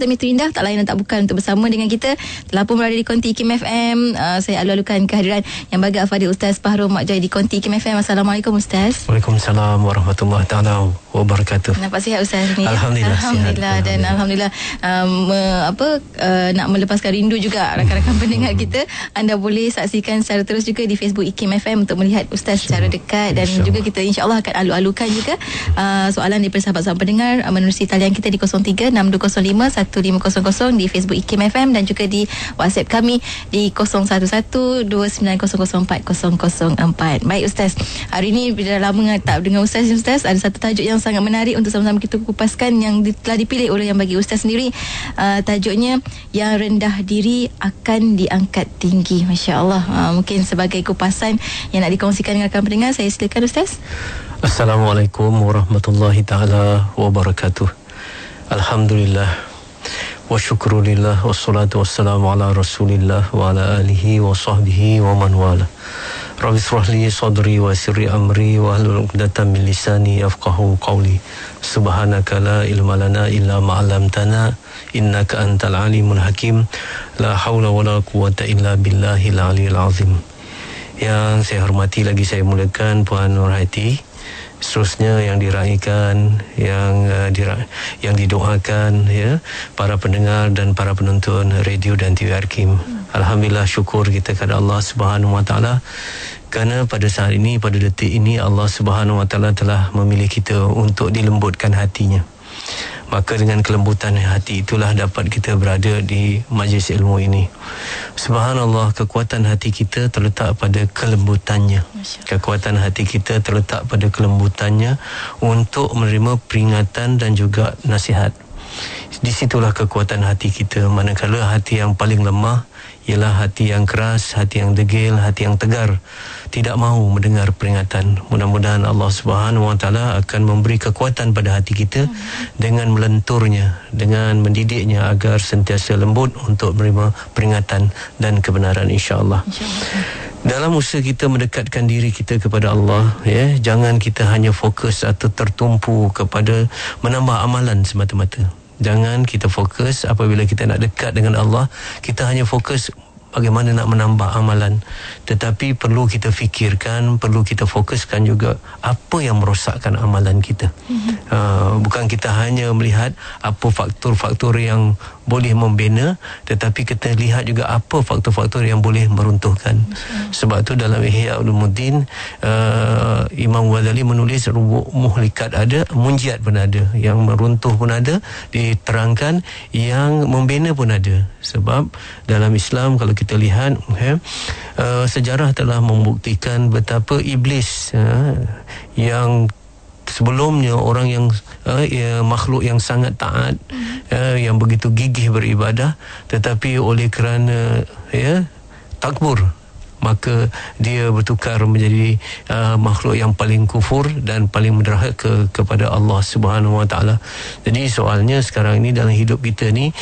Semi Terindah, tak lain dan tak bukan untuk bersama dengan kita telah pun berada di Konti IKIM FM. Saya alu-alukan kehadiran yang baga Fadil Ustaz Fahrul Mak Joy di Konti IKIM FM. Assalamualaikum Ustaz. Waalaikumsalam warahmatullahi taala wabarakatuh. Nampak sihat Ustaz ni? Alhamdulillah sihat. Dan Alhamdulillah nak melepaskan rindu juga rakan-rakan pendengar kita. Anda boleh saksikan secara terus juga di Facebook IKIM FM untuk melihat Ustaz secara dekat, dan juga kita insyaAllah akan alu-alukan juga soalan daripada sahabat-sahabat pendengar menerusi talian kita di 03-6205-1500 di Facebook IKIM FM, dan juga di WhatsApp kami di 0112900404. Baik Ustaz, hari ini dah lama tak dengar Ustaz. Ada satu tajuk yang sangat menarik untuk sama-sama kita kupaskan yang telah dipilih oleh yang bagi Ustaz sendiri. Tajuknya yang rendah diri akan diangkat tinggi. Masya Allah. Mungkin sebagai kupasan yang nak dikongsikan dengan rakan pendengar, saya silakan Ustaz. Assalamualaikum warahmatullahi taala wabarakatuh. Alhamdulillah wa syukrulillah wassalatu wassalamu ala rasulillah wa ala alihi wa sahbihi wa man wala. Rabbi shrah li sadri wa yassir amri wa hlul 'uqdatam min lisani yafqahu qawli. Subhanaka la ilma lana illa ma 'allamtana innaka antal alimul hakim. La haula wala quwwata illa billahil aliyil azim. Yang saya hormati lagi saya muliakan Puan Nurhayati, seterusnya yang diraikan, yang didoakan, ya, para pendengar dan para penonton radio dan TV IKIM. Alhamdulillah, syukur kita kepada Allah Subhanahu Wa Taala, kerana pada saat ini, pada detik ini, Allah Subhanahu Wa Taala telah memilih kita untuk dilembutkan hatinya. Maka dengan kelembutan hati itulah dapat kita berada di majlis ilmu ini. Subhanallah, kekuatan hati kita terletak pada kelembutannya. Kekuatan hati kita terletak pada kelembutannya untuk menerima peringatan dan juga nasihat. Di situlah kekuatan hati kita. Manakala hati yang paling lemah ialah hati yang keras, hati yang degil, hati yang tegar, tidak mahu mendengar peringatan. Mudah-mudahan Allah Subhanahu Wa Taala akan memberi kekuatan pada hati kita dengan melenturnya, dengan mendidiknya agar sentiasa lembut untuk menerima peringatan dan kebenaran, insya-Allah. Dalam usaha kita mendekatkan diri kita kepada Allah, ya, jangan kita hanya fokus atau tertumpu kepada menambah amalan semata-mata. Jangan kita fokus apabila kita nak dekat dengan Allah, kita hanya fokus bagaimana nak menambah amalan. Tetapi perlu kita fikirkan, perlu kita fokuskan juga apa yang merosakkan amalan kita. Bukan kita hanya melihat apa faktor-faktor yang boleh membina, tetapi kita lihat juga apa faktor-faktor yang boleh meruntuhkan. Sebab tu dalam Ihya Ulumuddin, Imam Ghazali menulis muhlikat ada, munjiat pun ada, yang meruntuh pun ada, diterangkan yang membina pun ada. Sebab dalam Islam kalau kita lihat, sejarah telah membuktikan betapa iblis yang sebelumnya orang yang makhluk yang sangat taat, yang begitu gigih beribadah, tetapi oleh kerana takbur, maka dia bertukar menjadi makhluk yang paling kufur dan paling menderhaka kepada Allah Subhanahu Wa Taala. Jadi soalnya sekarang ini dalam hidup kita ni,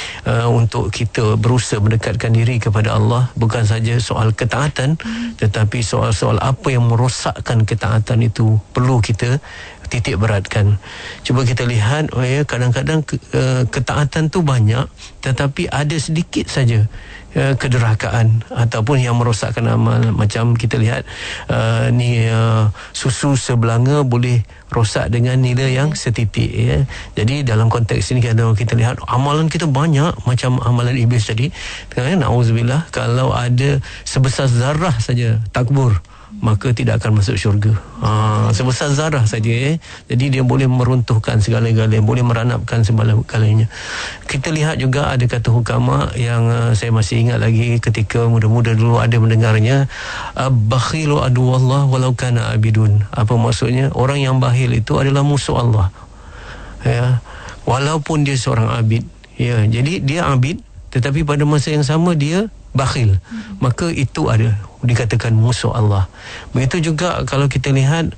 untuk kita berusaha mendekatkan diri kepada Allah, bukan saja soal ketaatan, tetapi soal-soal apa yang merosakkan ketaatan itu perlu kita titik beratkan. Cuba kita lihat, kadang-kadang ketaatan tu banyak, tetapi ada sedikit saja kederhakaan ataupun yang merosakkan amal. Macam kita lihat susu sebelanga boleh rosak dengan nilai yang setitik, ya. Jadi dalam konteks ini kalau kita lihat amalan kita banyak, macam amalan iblis tadi, na'udzubillah, kalau ada sebesar zarah saja takbur, maka tidak akan masuk syurga. Sebesar zarah saja, jadi dia boleh meruntuhkan segala-galanya, boleh meranapkan segala-galanya. Kita lihat juga ada kata hukama yang saya masih ingat lagi ketika muda-muda dulu ada mendengarnya, bakhilu aduwallah walau kana abidun. Apa maksudnya? Orang yang bakhil itu adalah musuh Allah, ya, walaupun dia seorang abid, ya. Jadi dia abid, tetapi pada masa yang sama dia bakhil, maka itu ada dikatakan musuh Allah. Begitu juga kalau kita lihat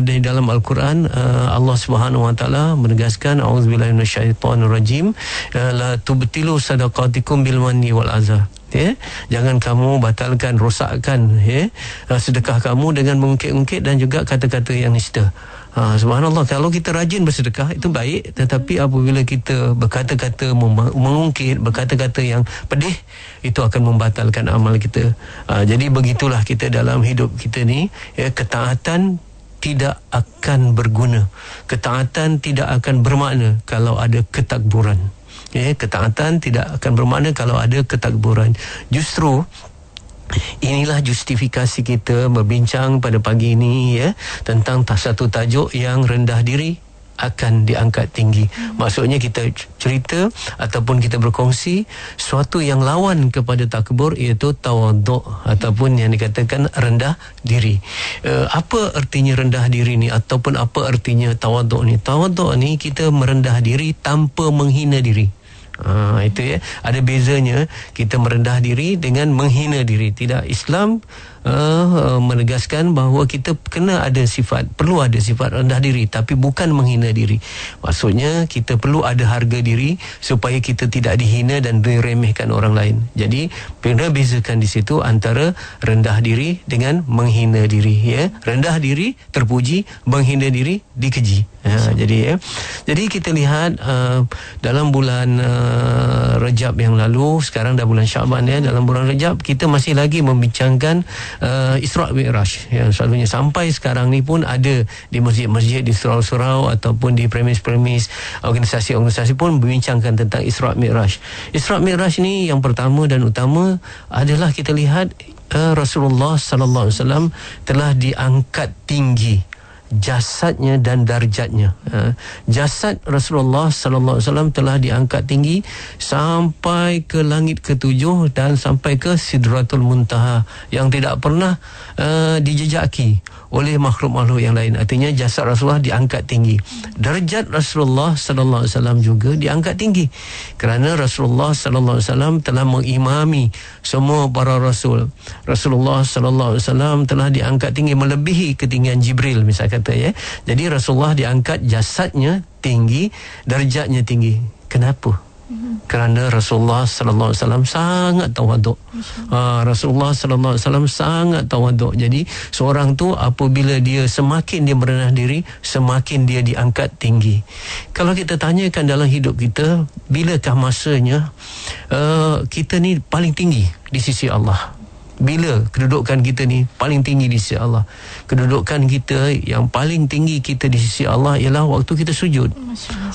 di dalam Al-Quran, Allah Subhanahu Wa Taala menegaskan, auzubillahi minasyaitonir rajim, la tubtilu sadaqatikum bil manni wal adza. ya. Jangan kamu batalkan, rosakkan ya sedekah kamu dengan mengungkit-ungkit dan juga kata-kata yang nista. Subhanallah, kalau kita rajin bersedekah itu baik, tetapi apabila kita berkata-kata mengungkit, berkata-kata yang pedih, itu akan membatalkan amal kita. Jadi begitulah kita dalam hidup kita ni ya, ketaatan tidak akan berguna, ketaatan tidak akan bermakna kalau ada ketakburan. Ketaatan tidak akan bermakna kalau ada ketakburan. Justru inilah justifikasi kita berbincang pada pagi ini ya, tentang satu tajuk yang rendah diri akan diangkat tinggi. Maksudnya kita cerita ataupun kita berkongsi suatu yang lawan kepada takbur, iaitu tawaduk ataupun yang dikatakan rendah diri. Apa artinya rendah diri ni ataupun apa artinya tawaduk ni? Tawaduk ni kita merendah diri tanpa menghina diri. Itu ya, ada bezanya kita merendah diri dengan menghina diri. Tidak, Islam menegaskan bahawa kita kena ada sifat, perlu ada sifat rendah diri, tapi bukan menghina diri. Maksudnya kita perlu ada harga diri supaya kita tidak dihina dan diremehkan orang lain. Jadi kena bezakan di situ antara rendah diri dengan menghina diri ya. Rendah diri terpuji, menghina diri dikeji. Jadi kita lihat dalam bulan Rejab yang lalu, sekarang dah bulan Syaban ya, dalam bulan Rejab kita masih lagi membincangkan Isra' Mi'raj yang selalunya sampai sekarang ni pun ada di masjid-masjid, di surau-surau ataupun di premis-premis organisasi-organisasi pun membincangkan tentang Isra' Mi'raj. Isra' Mi'raj ni yang pertama dan utama adalah kita lihat Rasulullah sallallahu alaihi wasallam telah diangkat tinggi jasadnya dan darjatnya. Jasad Rasulullah sallallahu alaihi wasallam telah diangkat tinggi sampai ke langit ketujuh dan sampai ke Sidratul Muntaha yang tidak pernah dijejaki oleh makhluk-makhluk yang lain. Artinya jasad Rasulullah diangkat tinggi. Darjat Rasulullah sallallahu alaihi wasallam juga diangkat tinggi kerana Rasulullah sallallahu alaihi wasallam telah mengimami semua para rasul. Rasulullah sallallahu alaihi wasallam telah diangkat tinggi melebihi ketinggian Jibril misalkan kata ya. Jadi Rasulullah diangkat jasadnya tinggi, darjatnya tinggi. Kenapa? Kerana Rasulullah sallallahu alaihi wasallam sangat tawaduk. Rasulullah sallallahu alaihi wasallam sangat tawaduk. Jadi seorang tu apabila dia semakin dia merendah diri, semakin dia diangkat tinggi. Kalau kita tanyakan dalam hidup kita, bilakah masanya kita ni paling tinggi di sisi Allah? Bila kedudukan kita ni paling tinggi di sisi Allah? Kedudukan kita yang paling tinggi kita di sisi Allah ialah waktu kita sujud.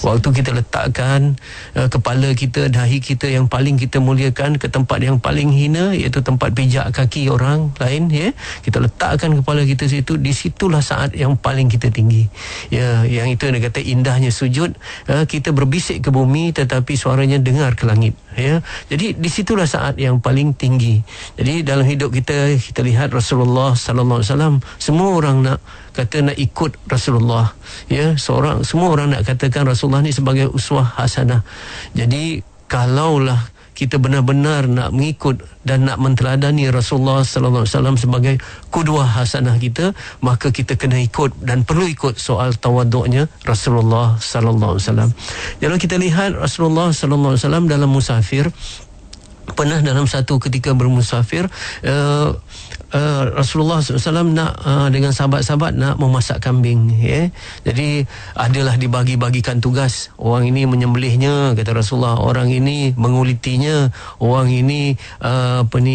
Waktu kita letakkan kepala kita, dahi kita yang paling kita muliakan ke tempat yang paling hina, iaitu tempat pijak kaki orang lain ya. Kita letakkan kepala kita situ, di situlah saat yang paling kita tinggi. Ya, yang itu dia kata indahnya sujud, kita berbisik ke bumi tetapi suaranya dengar ke langit ya. Jadi di situlah saat yang paling tinggi. Jadi dalam hidup kita lihat Rasulullah sallallahu alaihi wasallam, semua orang nak kata nak ikut Rasulullah ya, semua orang nak katakan Rasulullah ni sebagai uswah hasanah. Jadi kalaulah kita benar-benar nak mengikut dan nak menteladani Rasulullah sallallahu alaihi wasallam sebagai qudwah hasanah kita, maka kita kena ikut dan perlu ikut soal tawaduknya Rasulullah sallallahu alaihi wasallam. Kalau kita lihat Rasulullah sallallahu alaihi wasallam dalam musafir, pernah dalam satu ketika bermusafir, Rasulullah SAW nak dengan sahabat-sahabat nak memasak kambing ya. Jadi adalah dibagi-bagikan tugas. Orang ini menyembelihnya, kata Rasulullah, orang ini mengulitinya, orang ini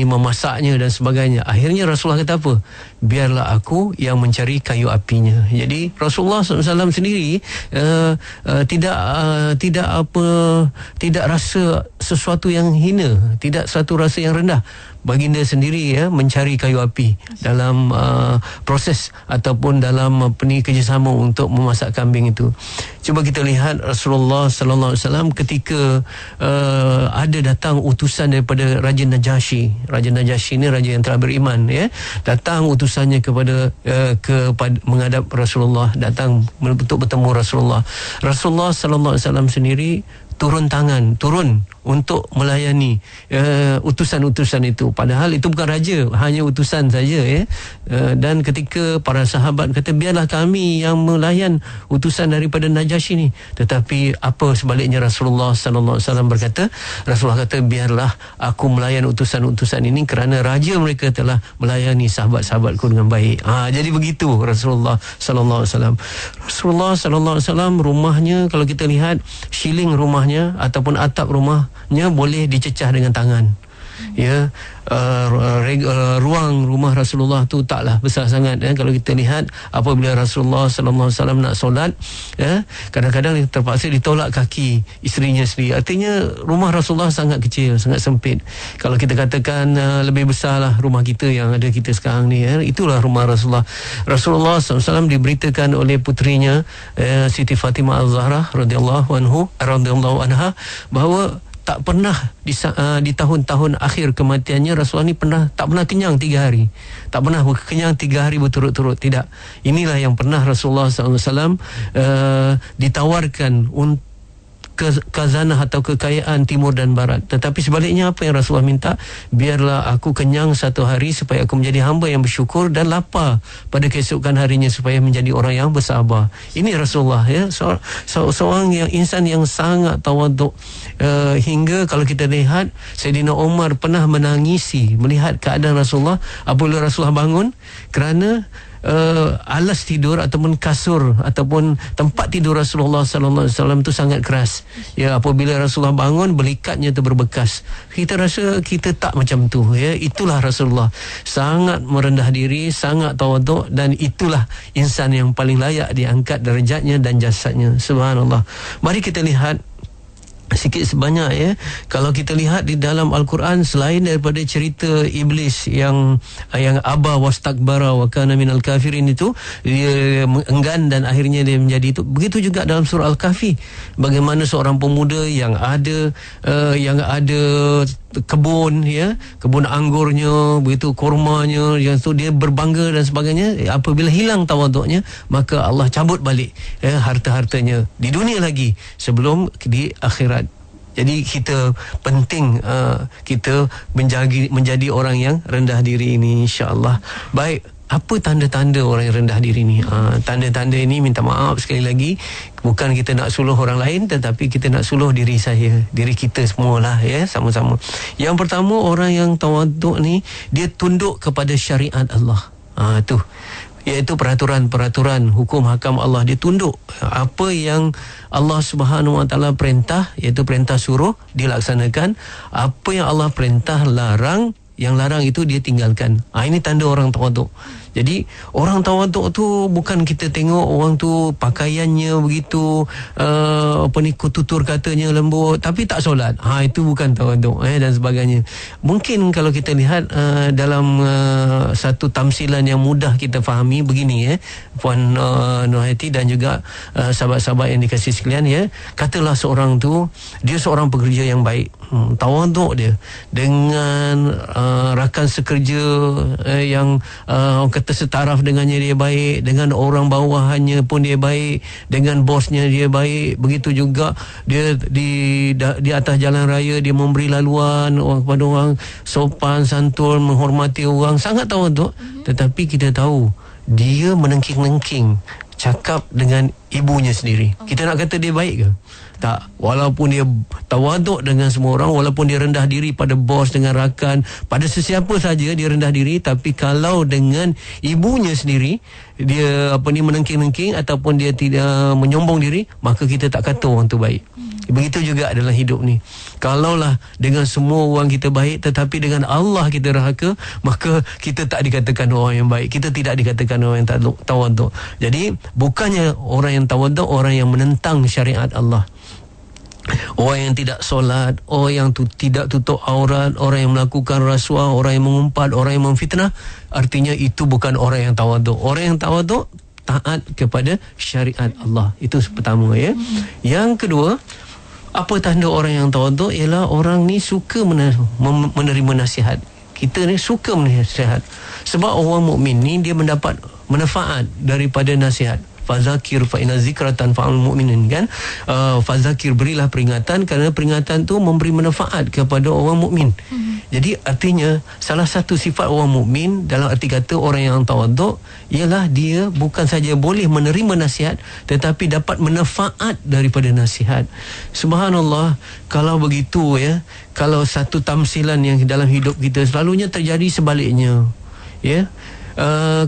memasaknya dan sebagainya. Akhirnya Rasulullah kata apa? Biarlah aku yang mencari kayu apinya. Jadi Rasulullah SAW sendiri tidak rasa sesuatu yang hina, tidak satu rasa yang rendah. Baginda sendiri ya mencari kayu api dalam proses ataupun dalam kerjasama untuk memasak kambing itu. Cuba kita lihat Rasulullah sallallahu alaihi wasallam ketika ada datang utusan daripada Raja Najasyi. Raja Najasyi ni raja yang telah beriman ya. Datang utusannya kepada menghadap Rasulullah, datang untuk bertemu Rasulullah. Rasulullah sallallahu alaihi wasallam sendiri turun untuk melayani utusan-utusan itu. Padahal itu bukan raja, hanya utusan saja, ya. Dan ketika para sahabat kata, biarlah kami yang melayan utusan daripada Najasyi ni. Tetapi apa sebaliknya, Rasulullah sallallahu alaihi wasallam berkata, Rasulullah kata, biarlah aku melayan utusan-utusan ini kerana raja mereka telah melayani sahabat-sahabatku dengan baik. Jadi begitu Rasulullah sallallahu alaihi wasallam. Rasulullah sallallahu alaihi wasallam, rumahnya kalau kita lihat, shilling rumahnya ataupun atap rumahnya boleh dicecah dengan tangan. Ya, ruang rumah Rasulullah tu taklah besar sangat, ya. Kalau kita lihat apabila Rasulullah sallallahu alaihi wasallam nak solat, ya, kadang-kadang terpaksa ditolak kaki isterinya sendiri. Artinya rumah Rasulullah sangat kecil, sangat sempit. Kalau kita katakan lebih besarlah rumah kita yang ada kita sekarang ni, ya. Itulah rumah Rasulullah. Rasulullah sallallahu alaihi wasallam diberitakan oleh putrinya Siti Fatimah Az-Zahra radhiyallahu anha bahawa tak pernah di tahun-tahun akhir kematiannya Rasulullah ni tak pernah kenyang 3 hari. Tak pernah kenyang 3 hari berturut-turut, tidak. Inilah yang pernah Rasulullah SAW ditawarkan untuk khazanah atau kekayaan timur dan barat. Tetapi sebaliknya, apa yang Rasulullah minta? Biarlah aku kenyang 1 hari supaya aku menjadi hamba yang bersyukur, dan lapar pada keesokan harinya supaya menjadi orang yang bersabar. Ini Rasulullah, ya. Seorang yang insan yang sangat tawaduk, hingga kalau kita lihat Sayyidina Umar pernah menangisi melihat keadaan Rasulullah apabila Rasulullah bangun kerana alas tidur ataupun kasur ataupun tempat tidur Rasulullah sallallahu alaihi wasallam tu sangat keras. Ya, apabila Rasulullah bangun, belikatnya tu berbekas. Kita rasa kita tak macam tu, ya. Itulah Rasulullah, sangat merendah diri, sangat tawaduk, dan itulah insan yang paling layak diangkat derajatnya dan jasadnya. Subhanallah. Mari kita lihat sikit sebanyak, ya. Kalau kita lihat di dalam Al-Quran, selain daripada cerita iblis yang aba wastakbara wa kana minal kafirin itu, dia enggan dan akhirnya dia menjadi itu. Begitu juga dalam surah Al-Kahfi, bagaimana seorang pemuda yang ada kebun, ya, kebun anggurnya, begitu kurmanya, yang tu dia berbangga dan sebagainya. Apabila hilang tawaduknya, maka Allah cabut balik, ya, harta-hartanya di dunia lagi sebelum di akhirat. Jadi kita penting kita menjadi orang yang rendah diri ini, insya-Allah. Baik, apa tanda-tanda orang yang rendah diri ni? Tanda-tanda ini, minta maaf sekali lagi, bukan kita nak suluh orang lain, tetapi kita nak suluh diri kita semualah, ya, sama-sama. Yang pertama, orang yang tawaduk ni, dia tunduk kepada syariat Allah. Tu, iaitu peraturan-peraturan hukum hakam Allah. Dia tunduk apa yang Allah Subhanahu Wa Taala perintah, iaitu perintah suruh, dilaksanakan. Apa yang Allah perintah larang, yang larang itu dia tinggalkan. Ini tanda orang tawaduk. Jadi orang tawaduk tu bukan kita tengok orang tu pakaiannya begitu tutur katanya lembut tapi tak solat. Itu bukan tawaduk, dan sebagainya. Mungkin kalau kita lihat dalam satu tamsilan yang mudah kita fahami begini, Puan Nurhayati dan juga sahabat-sahabat yang dikasihi sekalian, ya. Katalah seorang tu dia seorang pekerja yang baik, tawaduk dia dengan rakan sekerja yang orang kata setaraf dengannya dia baik, dengan orang bawahannya pun dia baik, dengan bosnya dia baik. Begitu juga dia di atas jalan raya dia memberi laluan kepada orang, sopan santun, menghormati orang, sangat tawaduk. Tetapi kita tahu dia menengking-nengking cakap dengan ibunya sendiri. Kita nak kata dia baik ke? Tak. Walaupun dia tawaduk dengan semua orang, walaupun dia rendah diri pada bos, dengan rakan, pada sesiapa saja dia rendah diri, tapi kalau dengan ibunya sendiri dia menengking-nengking ataupun dia tidak menyombong diri, maka kita tak kata orang tu baik. Begitu juga dalam hidup ni. Kalaulah dengan semua orang kita baik, tetapi dengan Allah kita derhaka, maka kita tak dikatakan orang yang baik. Kita tidak dikatakan orang yang tawaduk. Jadi bukannya orang yang tawaduk orang yang menentang syariat Allah. Orang yang tidak solat, orang yang tidak tutup aurat, orang yang melakukan rasuah, orang yang mengumpat, orang yang memfitnah, artinya itu bukan orang yang tawaduk. Orang yang tawaduk taat kepada syariat Allah. Itu pertama, ya. Yang kedua, apa tanda orang yang tawaduk? Ialah orang ni suka menerima nasihat. Kita ni suka menasihat. Sebab orang mukmin ni dia mendapat manfaat daripada nasihat. fazakir fa inna zikratan fa'al mu'minin, kan? Fazakir, berilah peringatan, kerana peringatan tu memberi manfaat kepada orang mukmin. Jadi artinya salah satu sifat orang mukmin dalam arti kata orang yang tawaduk ialah dia bukan saja boleh menerima nasihat, tetapi dapat manfaat daripada nasihat. Subhanallah, kalau begitu ya, kalau satu tamsilan yang dalam hidup kita selalunya terjadi sebaliknya, ya.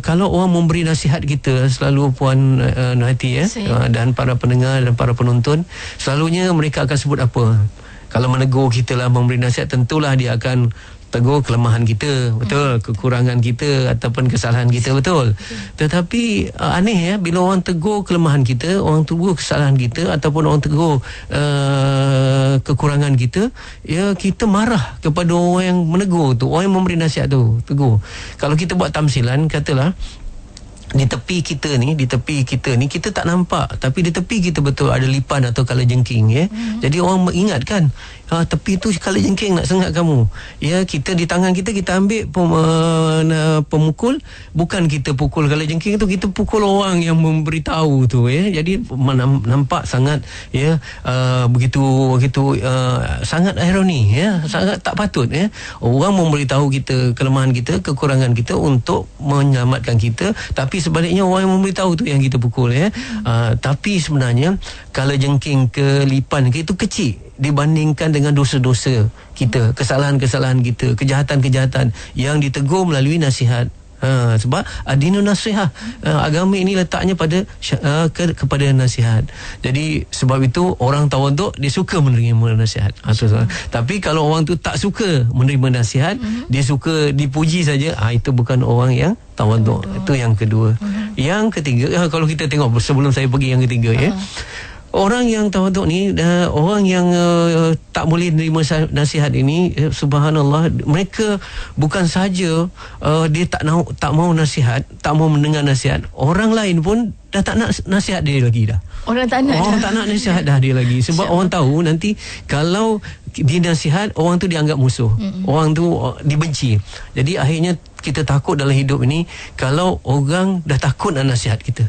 Kalau orang memberi nasihat kita, selalu Puan Nurhati dan para pendengar dan para penonton, selalunya mereka akan sebut apa? Kalau menegur kita lah, memberi nasihat, tentulah dia akan tegur kelemahan kita, betul, kekurangan kita ataupun kesalahan kita, betul. Tetapi aneh ya, bila orang tegur kelemahan kita, orang tegur kesalahan kita ataupun orang tegur kekurangan kita, ya, kita marah kepada orang yang menegur tu, orang yang memberi nasihat tu, tegur. Kalau kita buat tamsilan, katalah di tepi kita ni kita tak nampak, tapi di tepi kita betul ada lipan atau kalajengking, ya. Jadi orang mengingatkan, tepi tu kalajengking nak sengat kamu, ya. Kita di tangan kita ambil pemukul, bukan kita pukul kalajengking tu, kita pukul orang yang memberitahu tu, ya. Jadi nampak sangat, ya, begitu sangat ironi, ya, sangat tak patut, ya. Orang memberitahu kita kelemahan kita, kekurangan kita untuk menyelamatkan kita, tapi sebaliknya orang yang memberitahu tu yang kita pukul, ya. Tapi sebenarnya kalajengking ke lipan ke itu kecil dibandingkan dengan dosa-dosa kita, kesalahan-kesalahan kita, kejahatan-kejahatan yang ditegur melalui nasihat. Sebab adinu nasihah, agama ini letaknya pada kepada nasihat. Jadi sebab itu orang tawaduk dia suka menerima nasihat. Tapi kalau orang tu tak suka menerima nasihat, dia suka dipuji saja, itu bukan orang yang tawaduk. Itu yang kedua. Yang ketiga, kalau kita tengok sebelum saya pergi yang ketiga, ya, orang yang tawaduk ni, orang yang tak boleh menerima nasihat ini, subhanallah, mereka bukan saja dia tak mau nasihat, tak mau mendengar nasihat, orang lain pun dah tak nak nasihat dia lagi dah. Orang tak nak nasihat dah dia lagi. Sebab orang tahu nanti kalau dia nasihat, orang tu dianggap musuh, orang tu dibenci. Jadi akhirnya kita takut dalam hidup ini kalau orang dah takut nak nasihat kita,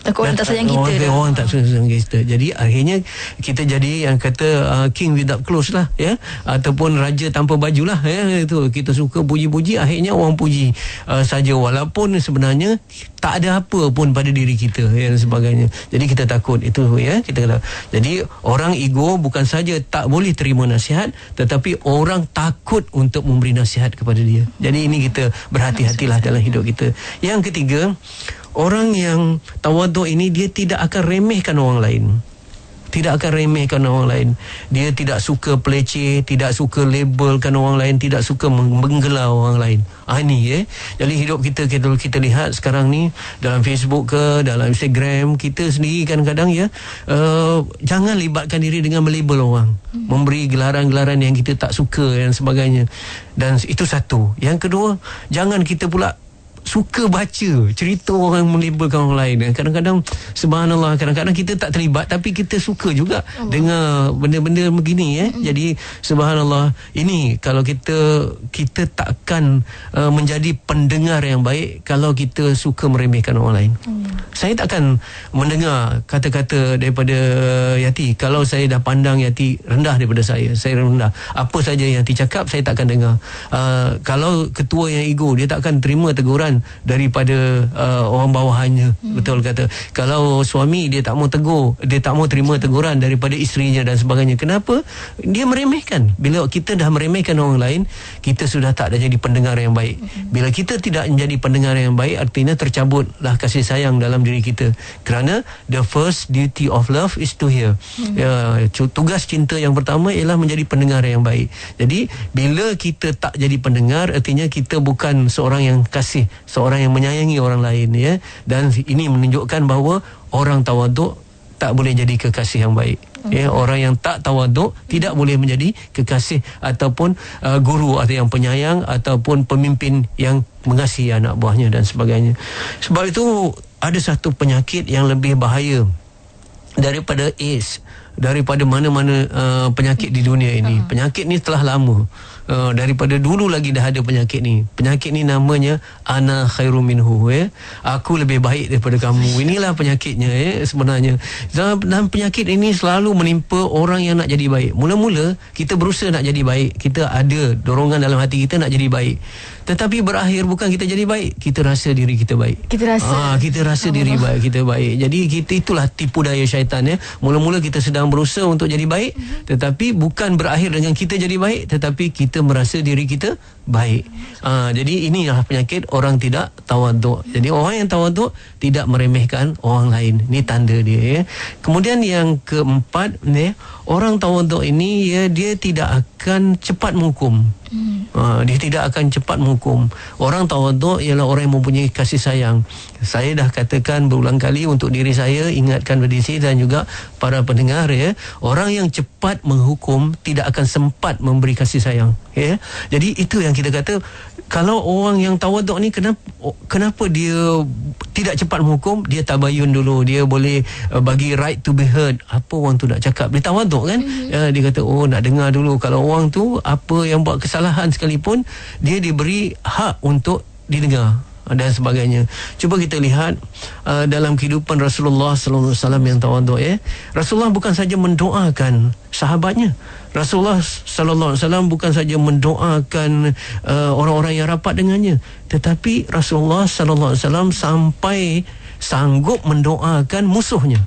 takut orang tak sayang kita, orang tak sayang kita. Jadi akhirnya kita jadi yang kata king without clothes lah, ya, ataupun raja tanpa baju lah, ya. Itu kita suka puji-puji, akhirnya orang puji saja, walaupun sebenarnya tak ada apa pun pada diri kita, ya, dan sebagainya. Jadi kita takut itu, ya, kita kata. Jadi orang ego bukan saja tak boleh terima nasihat, tetapi orang takut untuk memberi nasihat kepada dia. Jadi ini kita berhati-hatilah dalam hidup kita. Yang ketiga, orang yang tawaduk ini dia tidak akan remehkan orang lain. Dia tidak suka peleceh, tidak suka labelkan orang lain, tidak suka menggelar orang lain. Ini, ya. Jadi hidup kita lihat sekarang ni dalam Facebook ke, dalam Instagram, kita sendiri kadang-kadang, ya, jangan libatkan diri dengan melabel orang, memberi gelaran-gelaran yang kita tak suka dan sebagainya. Dan itu satu. Yang kedua, jangan kita pula suka baca cerita orang melabelkan orang lain. Kadang-kadang subhanallah, kadang-kadang kita tak terlibat tapi kita suka juga dengar benda-benda begini, ya. Jadi subhanallah, ini kalau kita takkan menjadi pendengar yang baik kalau kita suka meremehkan orang lain. Saya takkan mendengar kata-kata daripada Yati kalau saya dah pandang Yati rendah daripada saya rendah. Apa saja yang Yati cakap saya takkan dengar. Kalau ketua yang ego, dia takkan terima teguran daripada orang bawahannya. Betul kata. Kalau suami dia tak mau tegur, dia tak mau terima teguran daripada isterinya dan sebagainya. Kenapa? Dia meremehkan. Bila kita dah meremehkan orang lain, kita sudah tak ada jadi pendengar yang baik. Bila kita tidak menjadi pendengar yang baik, artinya tercabutlah kasih sayang dalam diri kita. Kerana the first duty of love is to hear. Tugas cinta yang pertama ialah menjadi pendengar yang baik. Jadi bila kita tak jadi pendengar, artinya kita bukan seorang yang kasih, seorang yang menyayangi orang lain, ya. Dan ini menunjukkan bahawa orang tawaduk tak boleh jadi kekasih yang baik. Ya, orang yang tak tawaduk tidak boleh menjadi kekasih ataupun guru atau yang penyayang ataupun pemimpin yang mengasihi anak buahnya dan sebagainya. Sebab itu ada satu penyakit yang lebih bahaya daripada AIDS, daripada mana-mana penyakit di dunia ini. Penyakit ni telah lama. Daripada dulu lagi dah ada penyakit ni. Penyakit ni namanya ana khairu minhu, aku lebih baik daripada kamu. Inilah penyakitnya, sebenarnya. Dan penyakit ini selalu menimpa orang yang nak jadi baik. Mula-mula kita berusaha nak jadi baik, kita ada dorongan dalam hati kita nak jadi baik, tetapi berakhir bukan kita jadi baik, kita rasa diri kita baik. Kita rasa diri baik, kita baik. Jadi itulah tipu daya syaitan, Mula-mula kita sedang berusaha untuk jadi baik, tetapi bukan berakhir dengan kita jadi baik, tetapi kita merasa diri kita baik. Jadi inilah penyakit orang tidak tawaduk. Jadi orang yang tawaduk tidak meremehkan orang lain. Ini tanda dia, Kemudian yang keempat, orang tawaduk ini dia tidak akan cepat menghukum. Dia tidak akan cepat menghukum. Orang tawaduk ialah orang yang mempunyai kasih sayang. Saya dah katakan berulang kali untuk diri saya, ingatkan pada diri dan juga para pendengar, orang yang cepat menghukum tidak akan sempat memberi kasih sayang, Jadi itu yang kita kata, kalau orang yang tawaduk ni kenapa dia tidak cepat menghukum, dia tabayun dulu, dia boleh bagi right to be heard. Apa orang tu nak cakap, dia tawaduk kan. Dia kata nak dengar dulu. Kalau orang tu apa yang buat kesalahan sekalipun, dia diberi hak untuk didengar dan sebagainya. Cuba kita lihat dalam kehidupan Rasulullah sallallahu alaihi wasallam yang tawaduk, Rasulullah bukan saja mendoakan sahabatnya. Rasulullah sallallahu alaihi wasallam bukan saja mendoakan orang-orang yang rapat dengannya, tetapi Rasulullah sallallahu alaihi wasallam sampai sanggup mendoakan musuhnya.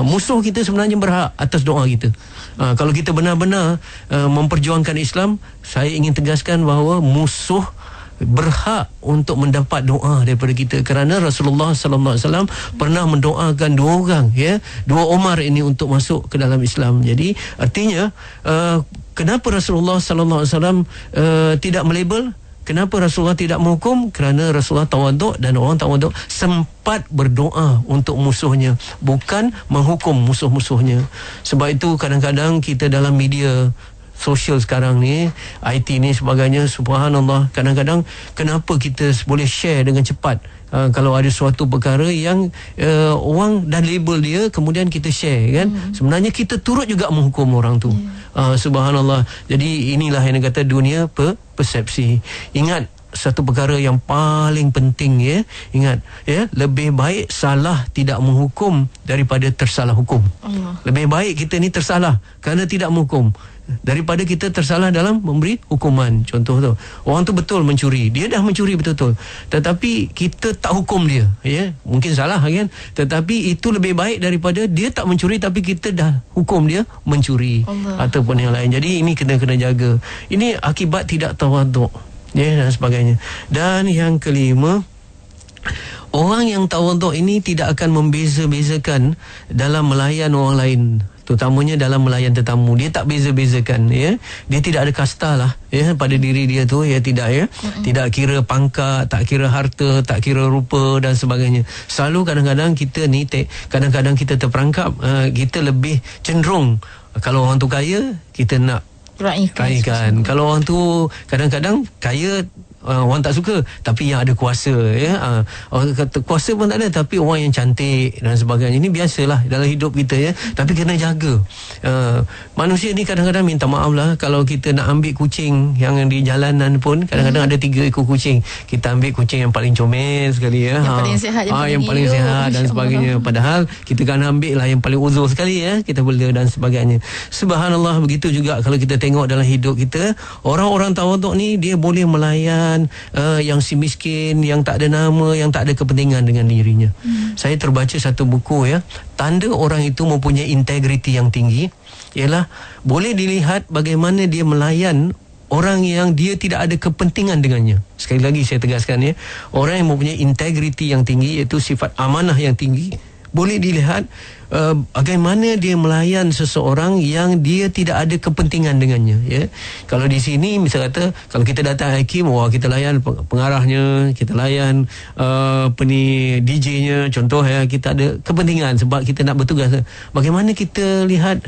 Musuh kita sebenarnya berhak atas doa kita. Kalau kita benar-benar memperjuangkan Islam, saya ingin tegaskan bahawa musuh berhak untuk mendapat doa daripada kita, kerana Rasulullah sallallahu alaihi wasallam pernah mendoakan dua orang, dua Umar ini untuk masuk ke dalam Islam. Jadi artinya kenapa Rasulullah sallallahu alaihi wasallam tidak melabel? Kenapa Rasulullah tidak menghukum? Kerana Rasulullah tawaduk, dan orang tawaduk sempat berdoa untuk musuhnya, bukan menghukum musuh-musuhnya. Sebab itu kadang-kadang kita dalam media sosial sekarang ni, IT ni sebagainya, subhanallah, kadang-kadang kenapa kita boleh share dengan cepat kalau ada suatu perkara yang orang dah label dia, kemudian kita share kan. Sebenarnya kita turut juga menghukum orang tu. Subhanallah. Jadi inilah yang kata dunia persepsi. Ingat satu perkara yang paling penting, ingat, lebih baik salah tidak menghukum daripada tersalah hukum. Lebih baik kita ni tersalah kerana tidak menghukum daripada kita tersalah dalam memberi hukuman. Contoh tu, orang tu betul mencuri, dia dah mencuri betul-betul, tetapi kita tak hukum dia, mungkin salah kan, tetapi itu lebih baik daripada dia tak mencuri tapi kita dah hukum dia mencuri ataupun yang lain. Jadi ini kena jaga. Ini akibat tidak tawaduk, dan sebagainya. Dan yang kelima, orang yang tawaduk ini tidak akan membeza-bezakan dalam melayan orang lain, terutamanya dalam melayan tetamu. Dia tak beza-bezakan, dia tidak ada kasta lah pada diri dia tu, tidak, tidak kira pangkat, tak kira harta, tak kira rupa dan sebagainya. Selalu kadang-kadang kita ni kadang-kadang kita terperangkap, kita lebih cenderung kalau orang tu kaya, kita nak raikan. Kalau orang tu kadang-kadang kaya, orang tak suka, tapi yang ada kuasa, orang kata kuasa pun tak ada, tapi orang yang cantik dan sebagainya. Ini biasalah dalam hidup kita, tapi kena jaga. Manusia ni kadang-kadang minta maaf lah, kalau kita nak ambil kucing yang di jalanan pun, kadang-kadang ada 3 ekor kucing, kita ambil kucing yang paling comel sekali, yang paling sihat, yang paling sihat dan sebagainya. Padahal kita kan ambil lah yang paling uzur sekali, kita bela dan sebagainya. Subhanallah. Begitu juga kalau kita tengok dalam hidup kita, orang-orang tawaduk ni dia boleh melayan yang si miskin, yang tak ada nama, yang tak ada kepentingan dengan dirinya. Saya terbaca satu buku, tanda orang itu mempunyai integriti yang tinggi ialah boleh dilihat bagaimana dia melayan orang yang dia tidak ada kepentingan dengannya. Sekali lagi saya tegaskan, orang yang mempunyai integriti yang tinggi, iaitu sifat amanah yang tinggi, boleh dilihat bagaimana dia melayan seseorang yang dia tidak ada kepentingan dengannya. Kalau di sini misal kata, kalau kita datang hakim, kita layan pengarahnya, kita layan DJ-nya, contoh, kita ada kepentingan sebab kita nak bertugas. Bagaimana kita lihat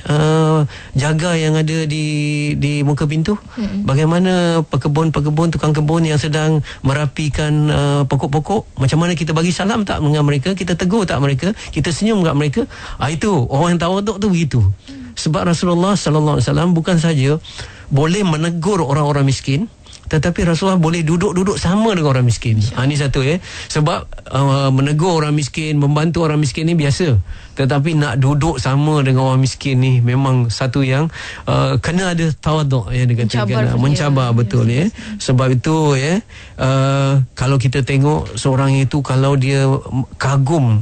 jaga yang ada di muka pintu, bagaimana pekebun-pekebun, tukang kebun yang sedang merapikan pokok-pokok, macam mana kita bagi salam tak dengan mereka, kita tegur tak mereka, kita senyum kat mereka, itu orang yang tawaduk tu begitu. Sebab Rasulullah sallallahu alaihi wasallam bukan saja boleh menegur orang-orang miskin, tetapi Rasulullah boleh duduk sama dengan orang miskin. Ini satu Sebab menegur orang miskin, membantu orang miskin ni biasa, tetapi nak duduk sama dengan orang miskin ni memang satu yang kena ada tawaduk dikatakan, mencabar betul Sebab itu kalau kita tengok seorang itu, kalau dia kagum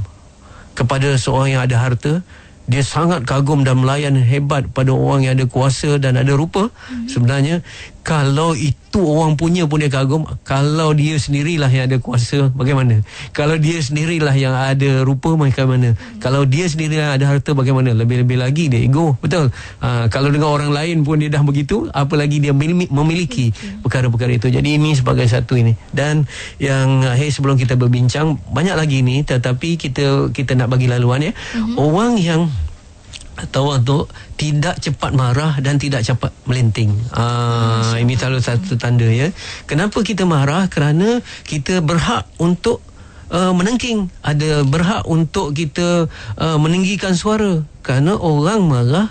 kepada seorang yang ada harta, dia sangat kagum dan melayan hebat pada orang yang ada kuasa dan ada rupa. Sebenarnya kalau itu orang punya pun dia kagum, kalau dia sendirilah yang ada kuasa, bagaimana? Kalau dia sendirilah yang ada rupa, bagaimana? Kalau dia sendiri yang ada harta, bagaimana? Lebih-lebih lagi dia ego, betul? Kalau dengan orang lain pun dia dah begitu, apalagi dia memiliki perkara-perkara itu. Jadi ini sebagai satu ini. Dan yang sebelum kita berbincang, banyak lagi ni, tetapi kita nak bagi laluan orang yang tawaduk tidak cepat marah dan tidak cepat melenting. Ini salah satu tanda Kenapa kita marah? Kerana kita berhak untuk menengking, ada berhak untuk kita meninggikan suara. Kerana orang marah,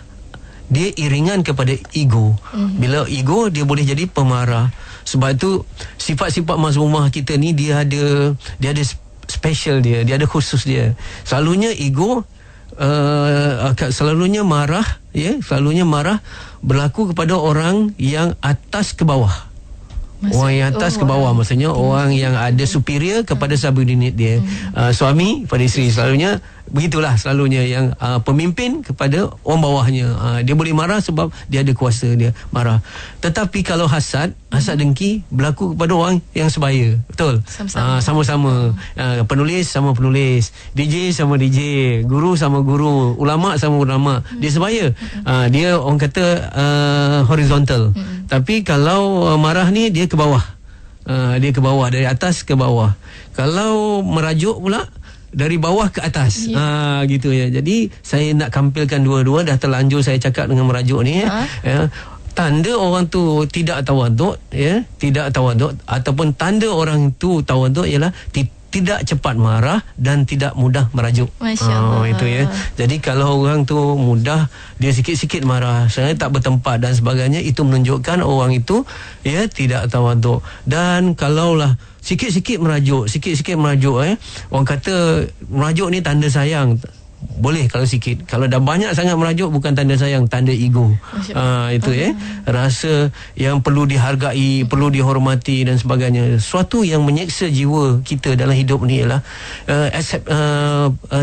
dia iringan kepada ego. Bila ego, dia boleh jadi pemarah. Sebab itu sifat-sifat mazmumah kita ni dia ada special dia ada khusus dia. Selalunya ego selalunya marah berlaku kepada orang yang atas ke bawah. Orang yang atas ke bawah, maksudnya orang yang ada superior kepada subordinate dia. Suami pada isteri, selalunya begitulah, selalunya yang pemimpin kepada orang bawahnya. Dia boleh marah sebab dia ada kuasa, dia marah. Tetapi kalau hasad dengki berlaku kepada orang yang sebaya, betul? Sama-sama. Penulis sama penulis, DJ sama DJ, guru sama guru, ulama sama ulama. Dia sebaya. Dia orang kata horizontal. Tapi kalau marah ni dia ke bawah. Dia ke bawah, dari atas ke bawah. Kalau merajuk pula dari bawah ke atas. Gitu Jadi saya nak tampilkan dua-dua, dah terlanjur saya cakap dengan merajuk ni tanda orang tu tidak tawaduk tidak tawaduk, ataupun tanda orang tu tawaduk ialah tidak cepat marah dan tidak mudah merajuk. Masya-Allah. Itu Jadi kalau orang tu mudah, dia sikit-sikit marah, saya tak bertempat dan sebagainya, itu menunjukkan orang itu tidak tawaduk. Dan kalaulah sikit-sikit merajuk, orang kata merajuk ni tanda sayang. Boleh kalau sikit. Kalau dah banyak sangat merajuk, bukan tanda sayang, tanda ego. Itu rasa yang perlu dihargai, perlu dihormati dan sebagainya. Suatu yang menyeksa jiwa kita dalam hidup ni ialah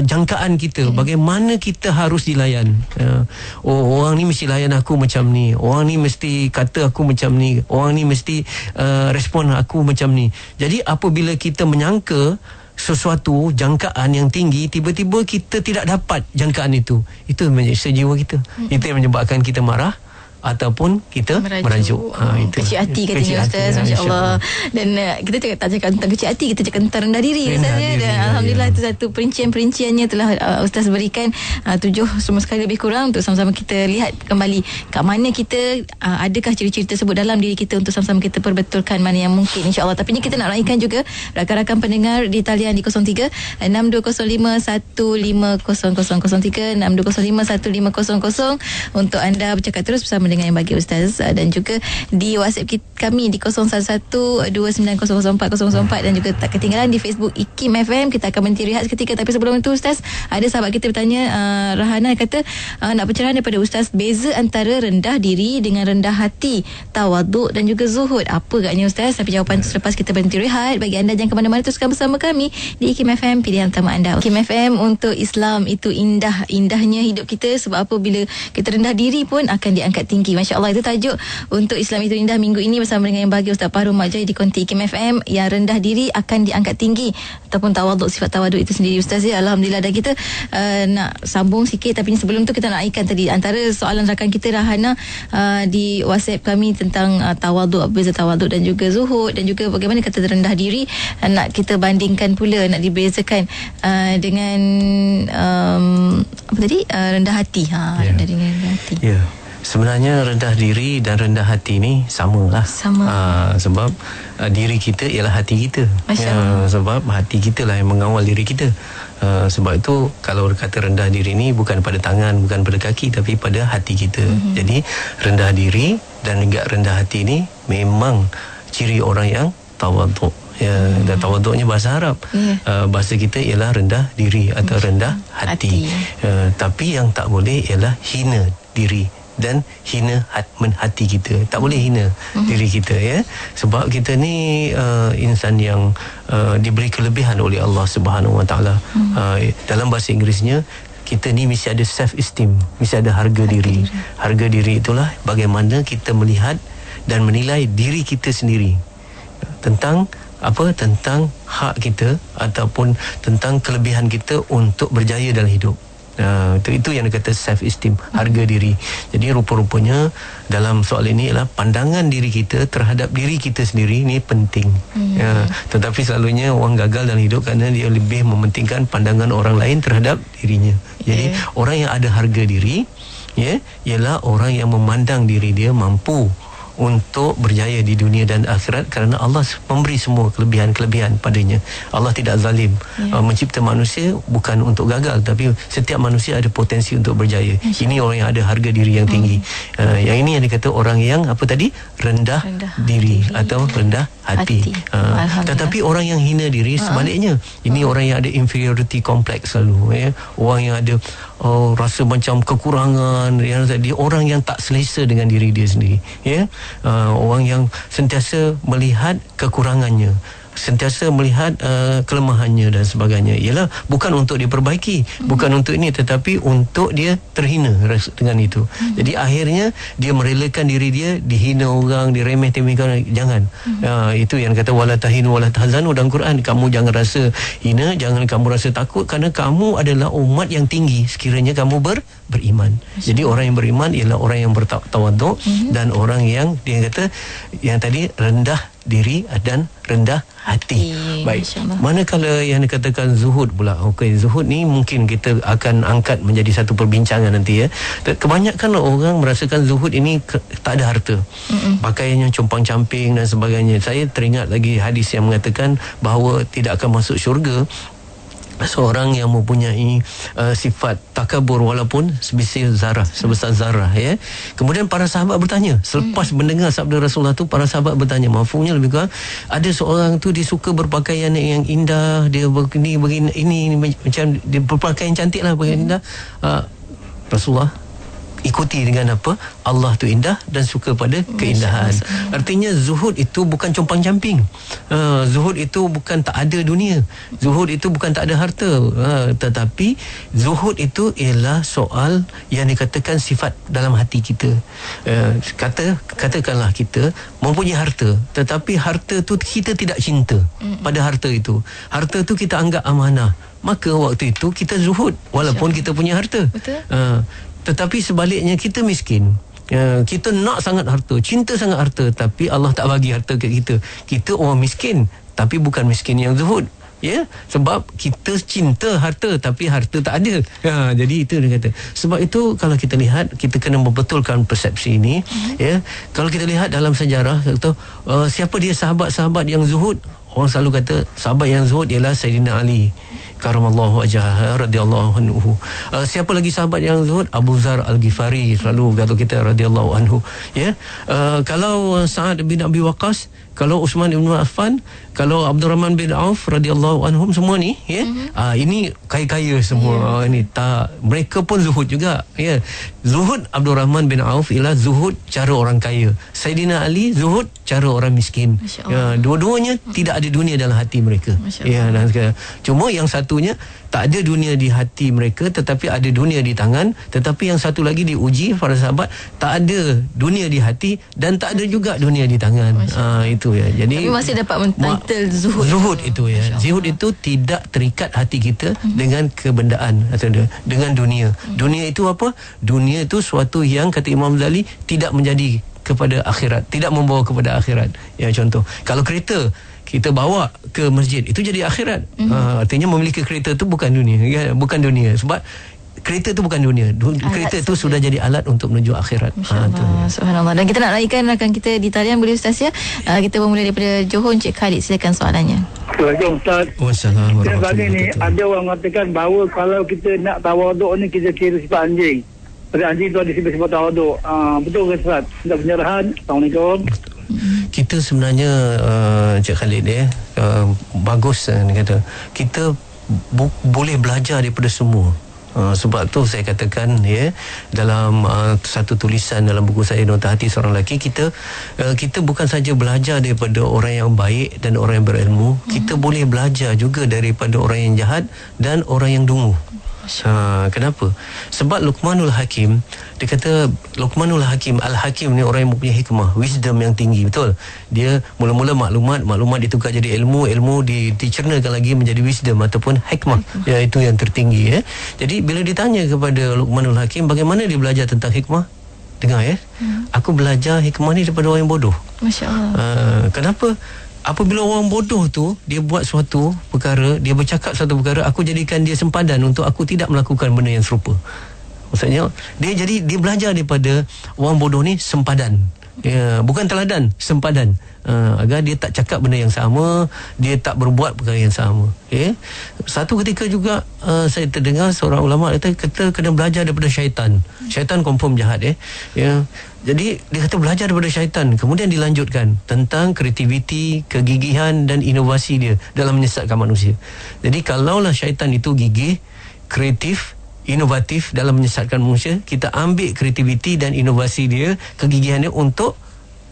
jangkaan kita, bagaimana kita harus dilayan. Orang ni mesti layan aku macam ni, orang ni mesti kata aku macam ni, orang ni mesti respon aku macam ni. Jadi apabila kita menyangka sesuatu jangkaan yang tinggi, tiba-tiba kita tidak dapat jangkaan itu menyiksa jiwa kita. Itu yang menyebabkan kita marah ataupun kita merajuk. Kecil hati katanya Ustaz, masya-Allah. Dan kita tak cakap tentang kecil hati, kita cakap tentang rendah diri Ustaz. Dan alhamdulillah itu satu perincian-perinciannya telah Ustaz berikan 7 semua sekali lebih kurang untuk sama-sama kita lihat kembali kat mana kita, adakah ciri-ciri tersebut dalam diri kita untuk sama-sama kita perbetulkan mana yang mungkin, insya-Allah. Tapi ni kita nak raikan juga rakan-rakan pendengar di talian di 03 6205 1500 03 6205 1500 untuk anda bercakap terus bersama dengan yang bagi Ustaz, dan juga di WhatsApp kami di 0112900404 dan juga tak ketinggalan di Facebook IKIM FM. Kita akan berhenti rehat seketika, tapi sebelum itu Ustaz, ada sahabat kita bertanya, Rahana kata nak pencerahan daripada Ustaz, beza antara rendah diri dengan rendah hati, tawaduk dan juga zuhud, apa agaknya Ustaz? Tapi jawapan itu selepas kita berhenti rehat. Bagi anda jangan ke mana-mana, teruskan bersama kami di IKIM FM, pilihan utama anda. IKIM FM, untuk Islam itu indahnya hidup kita. Sebab apa? Bila kita rendah diri pun akan diangkat tinggi. Masya-Allah, itu tajuk untuk Islam itu indah minggu ini bersama dengan yang bagi Ustaz Fahrul Majai di Konti IKIM FM. Yang rendah diri akan diangkat tinggi, ataupun tawaduk, sifat tawaduk itu sendiri Ustaz Alhamdulillah. Dan kita nak sambung sikit, tapi sebelum tu kita nak ikan tadi antara soalan rakan kita Rahana di WhatsApp kami tentang tawaduk, beza tawaduk dan juga zuhud, dan juga bagaimana kata rendah diri, nak kita bandingkan pula, nak dibezakan dengan apa tadi, rendah hati. Rendah diri dengan rendah hati. Sebenarnya rendah diri dan rendah hati ni samalah. Sebab diri kita ialah hati kita. Sebab hati kita lah yang mengawal diri kita. Sebab itu kalau kata rendah diri ni bukan pada tangan, bukan pada kaki, tapi pada hati kita. Jadi rendah diri dan juga rendah hati ni memang ciri orang yang tawaduk. Dan tawaduknya bahasa Arab. Bahasa kita ialah rendah diri atau rendah hati. Tapi yang tak boleh ialah hina diri dan hina hati kita. Tak boleh hina diri kita, ya. Sebab kita ni insan yang diberi kelebihan oleh Allah Subhanahu Wa Taala. Dalam bahasa Inggerisnya, kita ni mesti ada self esteem, mesti ada harga diri. Harga diri itulah bagaimana kita melihat dan menilai diri kita sendiri tentang apa, tentang hak kita ataupun tentang kelebihan kita untuk berjaya dalam hidup. Itu yang dikata self esteem, harga diri. Jadi rupa-rupanya dalam soal ini ialah pandangan diri kita terhadap diri kita sendiri ni penting. Tetapi selalunya orang gagal dalam hidup kerana dia lebih mementingkan pandangan orang lain terhadap dirinya. Jadi orang yang ada harga diri, ialah orang yang memandang diri dia mampu untuk berjaya di dunia dan akhirat kerana Allah memberi semua kelebihan-kelebihan padanya. Allah tidak zalim. Mencipta manusia bukan untuk gagal, tapi setiap manusia ada potensi untuk berjaya. Ini orang yang ada harga diri yang tinggi. Yang ini yang dikata orang yang apa tadi? Rendah diri atau rendah hati. Tetapi orang yang hina diri sebaliknya. Ini orang yang ada inferiority complex selalu, ya. Orang yang ada rasa macam kekurangan, yang dia orang yang tak selesa dengan diri dia sendiri, ya. Orang yang sentiasa melihat kekurangannya, sentiasa melihat kelemahannya dan sebagainya. Ialah bukan untuk diperbaiki, bukan untuk ini, tetapi untuk dia terhina dengan itu. Jadi akhirnya dia merelakan diri dia dihina orang, diremeh-temehkan. Jangan. Itu yang kata wala tahinu wala tahzanu dalam Quran. Kamu jangan rasa hina, jangan kamu rasa takut, kerana kamu adalah umat yang tinggi sekiranya kamu beriman. Jadi orang yang beriman ialah orang yang bertawaduk dan orang yang dia kata yang tadi rendah diri dan rendah hati. Baik. Manakala yang dikatakan zuhud pula. Okey, zuhud ni mungkin kita akan angkat menjadi satu perbincangan nanti, ya. Kebanyakan orang merasakan zuhud ini tak ada harta. Pakaiannya compang-camping dan sebagainya. Saya teringat lagi hadis yang mengatakan bahawa tidak akan masuk syurga seorang yang mempunyai sifat takabur walaupun sebesar zarah, ya. Kemudian para sahabat bertanya, selepas mendengar sabda Rasulullah tu, para sahabat bertanya, mafhumnya lebih kurang, ada seorang tu dia suka berpakaian yang indah, dia begini ini macam dia berpakaian cantik lah, pakaian indah. Rasulullah ikuti dengan apa? Allah tu indah dan suka pada keindahan. Artinya zuhud itu bukan compang-camping. Zuhud itu bukan tak ada dunia. Zuhud itu bukan tak ada harta. Tetapi zuhud itu ialah soal yang dikatakan sifat dalam hati kita. Katakanlah kita mempunyai harta, tetapi harta tu kita tidak cinta pada harta itu. Harta tu kita anggap amanah. Maka waktu itu kita zuhud walaupun kita punya harta. Tetapi sebaliknya kita miskin, kita nak sangat harta, cinta sangat harta, tapi Allah tak bagi harta kat kita. Kita orang miskin, tapi bukan miskin yang zuhud, ya. Sebab kita cinta harta, tapi harta tak ada. Jadi itu dia kata. Sebab itu kalau kita lihat, kita kena membetulkan persepsi ini, ya. Kalau kita lihat dalam sejarah, kata, siapa dia sahabat-sahabat yang zuhud? Orang selalu kata sahabat yang zuhud ialah Sayyidina Ali karamallahu wajhahu radhiyallahu anhu. Siapa lagi sahabat yang zuhud? Abu Zar Al-Ghifari, selalu kata kita radhiyallahu anhu, ya. Kalau Sa'ad bin Abi Waqqas, kalau Uthman bin Affan, kalau Abdurrahman bin Auf radhiyallahu anhum, semua ni, ya. Ini kaya-kaya semua. Ini tak, mereka pun zuhud juga, ya. Zuhud Abdurrahman bin Auf ialah zuhud cara orang kaya. Sayyidina Ali zuhud cara orang miskin. Dua-duanya tidak ada dunia dalam hati mereka. Ya, dan cuma yang satunya tak ada dunia di hati mereka, tetapi ada dunia di tangan. Tetapi yang satu lagi diuji para sahabat, tak ada dunia di hati dan tak ada juga dunia di tangan. Itu, ya. Jadi tapi masih dapat mentitle zuhud. Zuhud itu, ya. Zuhud itu tidak terikat hati kita dengan kebendaan atau dengan dunia. Dunia itu apa? Dunia itu suatu yang kata Imam Ghazali tidak menjadi kepada akhirat, tidak membawa kepada akhirat. Ya, contoh, kalau kereta kita bawa ke masjid, itu jadi akhirat. Artinya memiliki kereta itu bukan dunia, ya, bukan dunia. Sebab kereta tu bukan dunia. Kereta tu sudah jadi alat untuk menuju akhirat. Subhanallah. Dan kita nak raikan rakan kita di talian, boleh Ustaz ya? Kita bermula daripada Johor. Encik Khalid, silakan soalannya. Assalamualaikum Ustaz. Wassalamualaikum. Ni ada orang mengatakan bahawa kalau kita nak tawaduk ni kita kira sifat anjing. Pada anjing tu ada sifat tawaduk. Betul ke Ustaz? Tidak penyerahan. Assalamualaikum. Kita sebenarnya Encik Khalid bagus ni kata kita boleh belajar daripada semua. Sebab tu saya katakan dalam satu tulisan dalam buku saya Nota Hati Seorang Lelaki, kita bukan saja belajar daripada orang yang baik dan orang yang berilmu, kita boleh belajar juga daripada orang yang jahat dan orang yang dungu. Kenapa? Sebab Luqmanul Hakim, dia kata Luqmanul Hakim, Al-Hakim ni orang yang mempunyai hikmah, wisdom yang tinggi, betul. Dia mula-mula maklumat ditukar jadi ilmu dicernakan lagi menjadi wisdom ataupun hikmah, iaitu yang tertinggi. Jadi bila ditanya kepada Luqmanul Hakim bagaimana dia belajar tentang hikmah, dengar aku belajar hikmah ni daripada orang yang bodoh. Masya-Allah. Kenapa? Apabila orang bodoh tu dia buat suatu perkara, dia bercakap suatu perkara, aku jadikan dia sempadan untuk aku tidak melakukan benda yang serupa. Maksudnya dia belajar daripada orang bodoh ni sempadan. Bukan teladan, sempadan. Agar dia tak cakap benda yang sama, dia tak berbuat perkara yang sama. Satu ketika juga saya terdengar seorang ulama kata kita kena belajar daripada syaitan. Syaitan confirm jahat. Jadi dia kata belajar daripada syaitan. Kemudian dilanjutkan tentang kreativiti, kegigihan dan inovasi dia dalam menyesatkan manusia. Jadi kalaulah syaitan itu gigih, kreatif, inovatif dalam menyesatkan manusia, kita ambil kreativiti dan inovasi dia, kegigihan dia untuk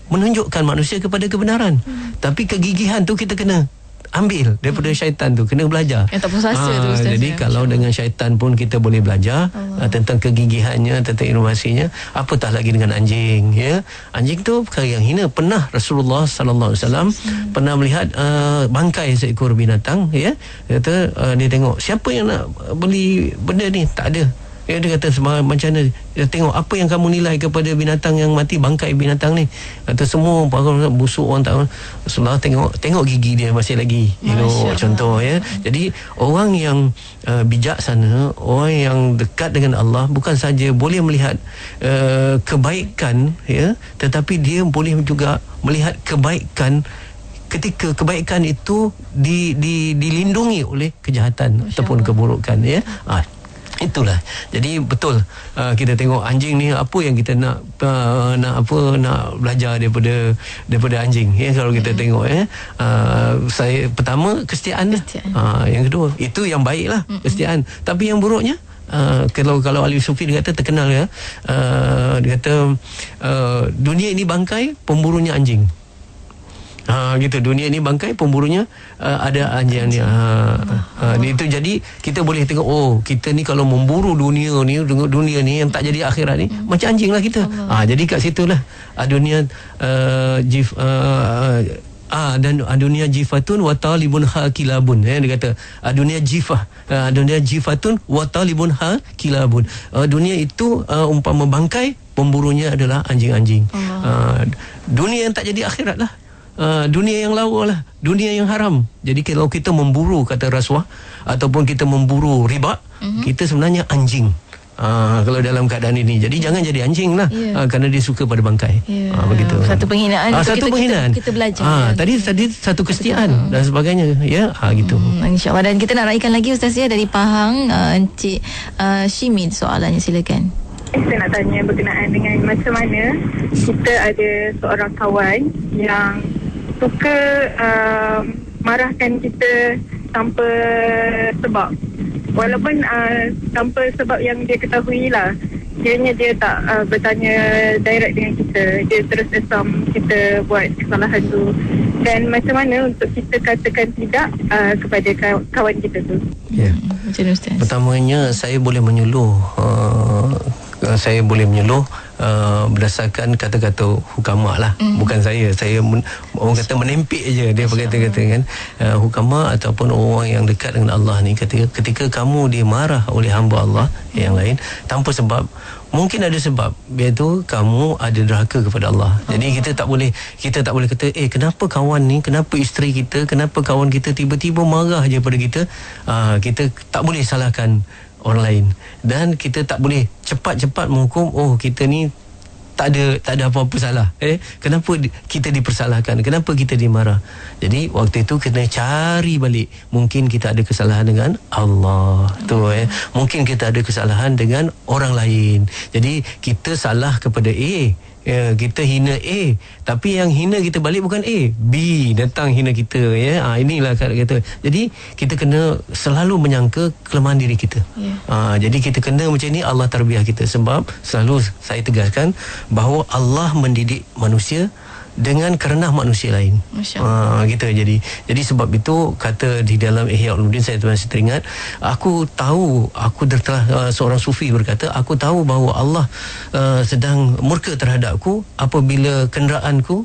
menunjukkan manusia kepada kebenaran. Tapi kegigihan tu kita kena ambil daripada syaitan tu, kena belajar. Yang tak puas asa tu Ustaz. Jadi kalau dengan syaitan pun kita boleh belajar tentang kegigihannya, tentang inovasinya, apatah lagi dengan anjing. Anjing tu perkara yang hina. Pernah Rasulullah sallallahu alaihi wasallam pernah melihat bangkai seekor binatang. Dia kata dia tengok siapa yang nak beli benda ni, tak ada. Dia kata macam mana, dia tengok apa yang kamu nilai kepada binatang yang mati, bangkai binatang ni. Kata semua busuk, orang tak. Rasulullah tengok gigi dia masih lagi contoh. Jadi orang yang bijaksana, orang yang dekat dengan Allah, bukan saja boleh melihat kebaikan, tetapi dia boleh juga melihat kebaikan ketika kebaikan itu dilindungi oleh kejahatan ataupun keburukan. Itulah. Jadi betul kita tengok anjing ni, apa yang kita nak belajar daripada anjing. Kalau kita tengok saya pertama kesetiaan. Yang kedua itu yang baiklah, kesetiaan. Tapi yang buruknya kalau Ali Sufi dia kata terkenal dia kata dunia ini bangkai, pemburunya anjing. Gitu, dunia ni bangkai, pemburunya ada anjing ni. Itu jadi kita boleh tengok, kita ni kalau memburu dunia ni yang tak jadi akhirat ni, macam anjing lah kita. Jadi kat situlah dunia dan dunia jifatun wa talibun hakilabun. Dia kata dunia jifah, dunia jifatun wa talibun hakilabun. Dunia itu umpama bangkai, pemburunya adalah anjing-anjing. Dunia yang tak jadi akhirat lah. Dunia yang lawa lah, dunia yang haram. Jadi kalau kita memburu kata rasuah ataupun kita memburu riba, kita sebenarnya anjing. Kalau dalam keadaan ini, jadi jangan jadi anjing lah, kerana dia suka pada bangkai. Begitu. Satu penghinaan. Kita belajar. Tadi satu kesetiaan dan sebagainya. Gitu. InsyaAllah. Dan kita nak raikan lagi Ustaz dari Pahang, Encik Shimid, soalannya silakan. Saya nak tanya berkenaan dengan macam mana kita ada seorang kawan yang suka marahkan kita tanpa sebab, walaupun tanpa sebab yang dia ketahui lah. Kiranya dia tak bertanya direct dengan kita, dia terus asam kita buat kesalahan tu. Dan macam mana untuk kita katakan tidak kepada kawan kita tu? Macam mana Ustaz? Pertamanya saya boleh menyuluh berdasarkan kata-kata hukama lah. Bukan saya orang kata menempik je dia berkata kan. Hukama ataupun orang yang dekat dengan Allah ni, ketika kamu dimarah oleh hamba Allah yang lain tanpa sebab, mungkin ada sebab, iaitu kamu ada derhaka kepada Allah. Jadi kita tak boleh kata kenapa kawan ni, kenapa isteri kita, kenapa kawan kita tiba-tiba marah je pada kita. Kita tak boleh salahkan orang lain. Dan kita tak boleh cepat-cepat menghukum, oh kita ni tak ada apa-apa salah. Kenapa kita dipersalahkan? Kenapa kita dimarah? Jadi waktu itu kena cari balik. Mungkin kita ada kesalahan dengan Allah tu. Mungkin kita ada kesalahan dengan orang lain. Jadi kita salah kepada A. Kita hina A, tapi yang hina kita balik bukan A, B datang hina kita. Inilah kata. Jadi kita kena selalu menyangka kelemahan diri kita. Jadi kita kena macam ni, Allah tarbiyah kita. Sebab selalu saya tegaskan bahawa Allah mendidik manusia dengan kerenah manusia lain. Gitu. Jadi sebab itu kata di dalam Ihya Ulumuddin, saya masih teringat, aku telah seorang sufi berkata, aku tahu bahawa Allah sedang murka terhadapku apabila kenderaanku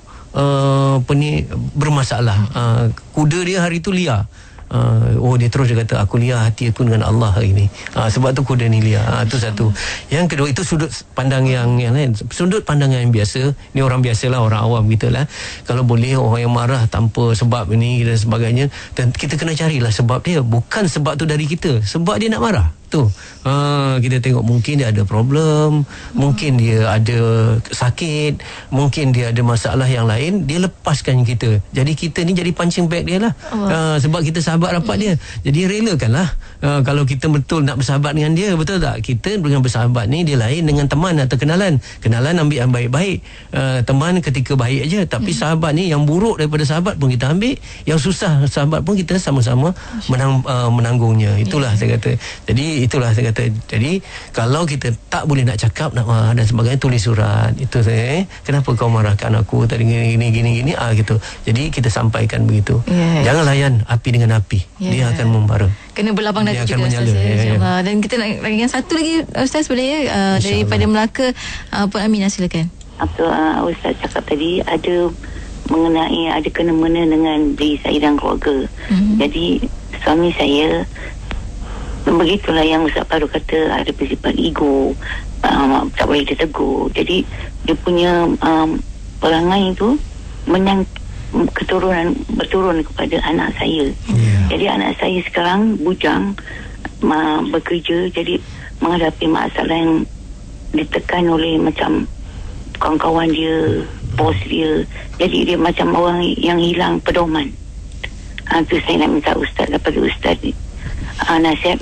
bermasalah. Kuda dia hari itu liar. Dia terus dia kata, aku liar hati aku dengan Allah hari ini. Sebab tu kuda ni liar. Itu satu. Yang kedua, itu sudut pandang yang lain. Sudut pandang yang biasa, ni orang biasalah, orang awam kita lah. Kalau boleh orang yang marah tanpa sebab ini dan sebagainya, dan kita kena carilah sebab dia. Bukan sebab tu dari kita, sebab dia nak marah tu. Kita tengok mungkin dia ada problem, mungkin dia ada sakit, mungkin dia ada masalah yang lain, dia lepaskan kita. Jadi kita ni jadi punching bag dia lah. Sebab kita sahabat rapat dia. Jadi relakanlah. Kalau kita betul nak bersahabat dengan dia, betul tak? Kita dengan bersahabat ni dia lain dengan teman atau kenalan. Kenalan ambil yang baik-baik, teman ketika baik aja. Tapi sahabat ni yang buruk daripada sahabat pun kita ambil, yang susah sahabat pun kita sama-sama menanggungnya. Itulah saya kata. Jadi itulah saya kata. Jadi kalau kita tak boleh nak cakap, nak marah dan sebagainya, tulis surat. Itu saya, kenapa kau marahkan aku tadi gini gitu. Jadi kita sampaikan begitu. Jangan layan api dengan api. Dia akan membara. Kena berlabang dia dada akan juga, menyala. Ustaz. Dan kita nak yang satu lagi, Ustaz, boleh daripada Melaka, Puan Aminah, silakan. Apa Ustaz cakap tadi ada mengenai ada kena-mena dengan diri saya dan keluarga. Jadi suami saya begitulah yang Ustaz baru kata, ada bersifat ego, tak boleh ditegur. Jadi dia punya perangai itu berturun kepada anak saya. Jadi anak saya sekarang bujang, bekerja, jadi menghadapi masalah yang ditekan oleh macam kawan-kawan dia, bos dia. Jadi dia macam orang yang hilang pedoman. Itu saya nak minta Ustaz, daripada Ustaz nasihat,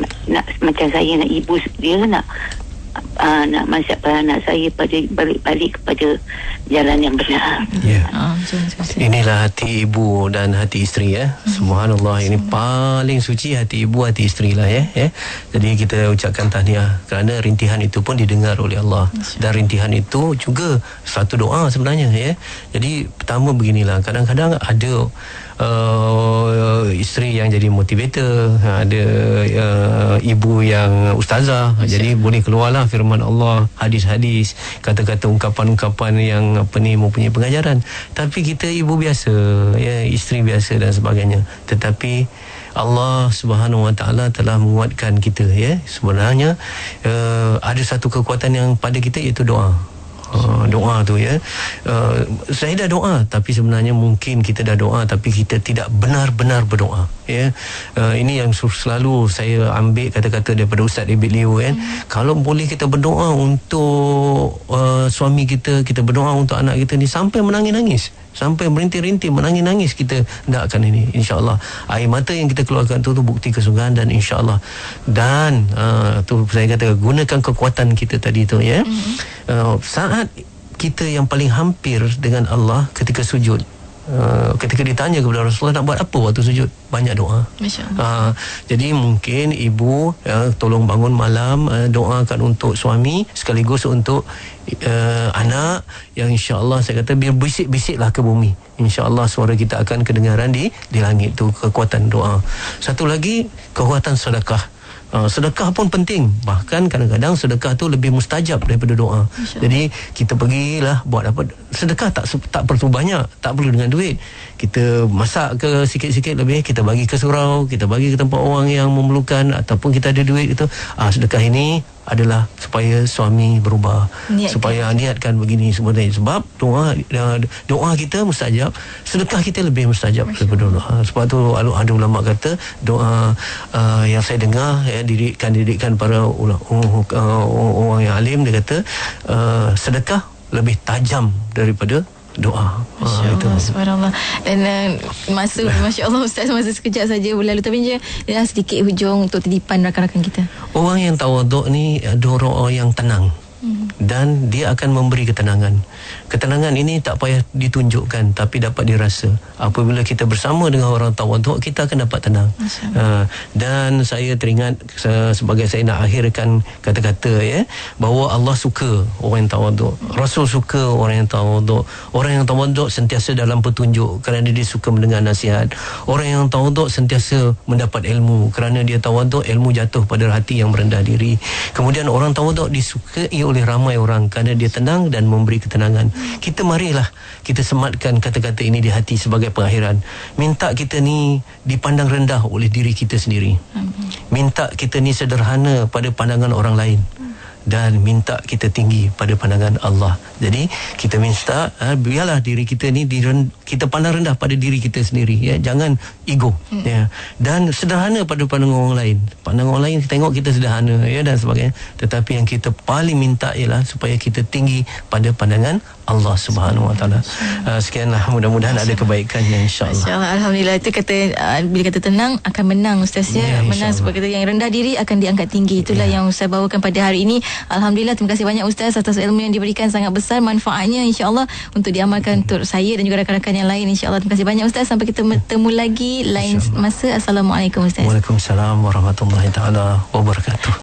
macam saya nak ibu dia nak nasihat pada anak saya pada balik kepada jalan yang benar. Inilah hati ibu dan hati isteri Subhanallah, ini paling suci, hati ibu, hati isteri lah Jadi kita ucapkan tahniah kerana rintihan itu pun didengar oleh Allah. Dan rintihan itu juga satu doa sebenarnya Jadi pertama beginilah, kadang-kadang ada isteri yang jadi motivator, ada ibu yang ustazah. Jadi boleh keluarlah firman Allah, hadis-hadis, kata-kata, ungkapan-ungkapan yang mempunyai pengajaran. Tapi kita ibu biasa, isteri biasa dan sebagainya. Tetapi Allah Subhanahu Wa Taala telah menguatkan kita Sebenarnya ada satu kekuatan yang pada kita, iaitu doa. Doa tu saya dah doa, tapi sebenarnya mungkin kita dah doa tapi kita tidak benar-benar berdoa ini yang selalu saya ambil kata-kata daripada Ustaz David Liu Kalau boleh kita berdoa untuk suami kita berdoa untuk anak kita ni sampai menangis-nangis, sampai merintih-rintih, menangis-nangis, kita hendakkan ini, insya-Allah. Air mata yang kita keluarkan tu bukti kesungguhan, dan insya-Allah. Dan tu saya kata, gunakan kekuatan kita tadi tu saat kita yang paling hampir dengan Allah ketika sujud. Ketika ditanya kepada Rasulullah, nak buat apa waktu sujud? Banyak doa. Jadi mungkin ibu tolong bangun malam, doakan untuk suami sekaligus untuk anak, yang insya-Allah saya kata biar bisik-bisiklah ke bumi. Insya-Allah suara kita akan kedengaran di langit tu, kekuatan doa. Satu lagi, kekuatan sedekah. Sedekah pun penting. Bahkan kadang-kadang sedekah tu lebih mustajab daripada doa. Jadi kita pergilah buat apa. Sedekah tak perlu banyak, tak perlu dengan duit. Kita masak ke sikit-sikit lebih, kita bagi ke surau, kita bagi ke tempat orang yang memerlukan, ataupun kita ada duit itu, sedekah ini adalah supaya suami berubah, supaya niatkan begini sebenarnya. Sebab doa kita mustajab, sedekah kita lebih mustajab daripada doa. Sebab tu ada ulama kata doa yang saya dengar didikan para orang yang alim, dia kata sedekah lebih tajam daripada doa. Masya Allah, subhanallah. Dan Masya Allah Ustaz, masa sekejap saja berlalu, tapi je sedikit hujung untuk titipan rakan-rakan kita. Orang yang tawaduk ni ada orang yang tenang, dan dia akan memberi ketenangan. Ketenangan ini tak payah ditunjukkan, tapi dapat dirasa. Apabila kita bersama dengan orang tawaduk, kita akan dapat tenang. Dan saya teringat, sebagai saya nak akhirkan kata-kata bahawa Allah suka orang yang tawaduk, Rasul suka orang yang tawaduk. Orang yang tawaduk sentiasa dalam petunjuk kerana dia suka mendengar nasihat. Orang yang tawaduk sentiasa mendapat ilmu kerana dia tawaduk, ilmu jatuh pada hati yang merendah diri. Kemudian orang tawaduk disukai oleh ramai orang kerana dia tenang dan memberi ketenangan. Kita marilah kita sematkan kata-kata ini di hati sebagai pengakhiran. Minta kita ni dipandang rendah oleh diri kita sendiri. Minta kita ni sederhana pada pandangan orang lain, dan minta kita tinggi pada pandangan Allah. Jadi kita minta biarlah diri kita ni kita pandang rendah pada diri kita sendiri, jangan ego, dan sederhana pada pandangan orang lain. Pandangan orang lain tengok kita sederhana, dan sebagainya, tetapi yang kita paling minta ialah supaya kita tinggi pada pandangan Allah Subhanahu Wa Taala. Sekianlah, mudah-mudahan ada kebaikannya, insya-Allah. Masya-Allah, alhamdulillah. Itu kata, bila kata tenang akan menang Ustaz, menang. Sebab kata yang rendah diri akan diangkat tinggi. Itulah yang Ustaz bawakan pada hari ini. Alhamdulillah, terima kasih banyak Ustaz atas ilmu yang diberikan, sangat besar manfaatnya, insya-Allah untuk diamalkan untuk saya dan juga rakan-rakan yang lain, insya-Allah. Terima kasih banyak Ustaz. Sampai kita bertemu lagi lain masa. Assalamualaikum Ustaz. Waalaikumsalam warahmatullahi taala wabarakatuh.